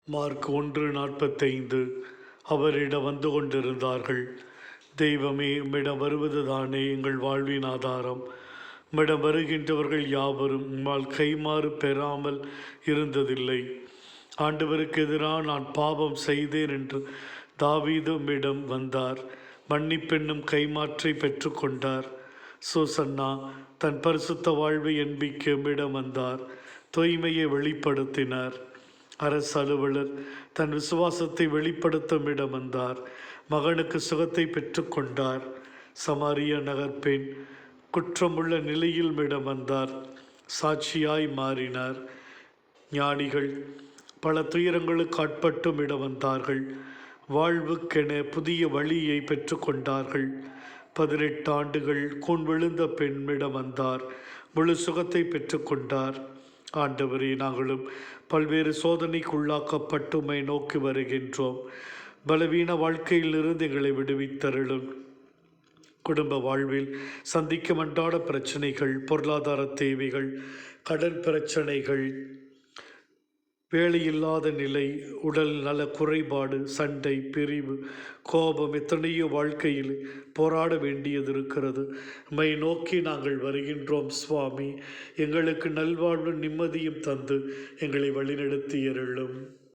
Mark 1:45. அவரிடம் வந்து கொண்டிருந்தார்கள். தெய்வமே, உம்மிடம் வருவதுதானே எங்கள் வாழ்வின் ஆதாரம். உம்மிடம் வருகின்றவர்கள் யாவரும் உம்மால் கைமாறு பெறாமல் இருந்ததில்லை. ஆண்டவருக்கு எதிராக நான் பாவம் செய்தேன் என்று தாவீது உம்மிடம் வந்தார். மன்னிப்பென்னும் கைமாற்றை பெற்றுக்கொண்டார். சூசன்னா தன் பரிசுத்த வாழ்வை என்பிக்க உம்மிடம் வந்தார். தூய்மையை வெளிப்படுத்தினார். அரசு அலுவலர் தன் விசுவாசத்தை வெளிப்படுத்தும் இடம் வந்தார். மகனுக்கு சுகத்தை பெற்றுக்கொண்டார். சமாரிய நகர் பெண் குற்றமுள்ள நிலையில் இடம் வந்தார். சாட்சியாய் மாறினார். ஞானிகள் பல துயரங்களுக்கு ஆட்பட்டும் இடம் வந்தார்கள். வாழ்வுக்கென புதிய வழியை பெற்றுக்கொண்டார்கள். 18 ஆண்டுகள் கூன் விழுந்த பெண்ணிடம் வந்தார். முழு சுகத்தை பெற்றுக்கொண்டார். ஆண்டவரே, நாங்களும் பல்வேறு சோதனைக்குள்ளாக்கப்பட்டு உம்மை நோக்கி வருகின்றோம். பலவீன வாழ்க்கையிலிருந்து எங்களை விடுவித்தருளும். குடும்ப வாழ்வில் சந்திக்கும் அன்றாட பிரச்சனைகள், பொருளாதார தேவைகள், கடன் பிரச்சனைகள், வேலையில்லாத நிலை, உடல் நல குறைபாடு, சண்டை, பிரிவு, கோபம், எத்தனையோ வாழ்க்கையில் போராட வேண்டியது இருக்கிறது. உம்மை நோக்கி நாங்கள் வருகின்றோம் சுவாமி. எங்களுக்கு நல்வாழ்வு நிம்மதியும் தந்து எங்களை வழிநடத்தி அருளும்.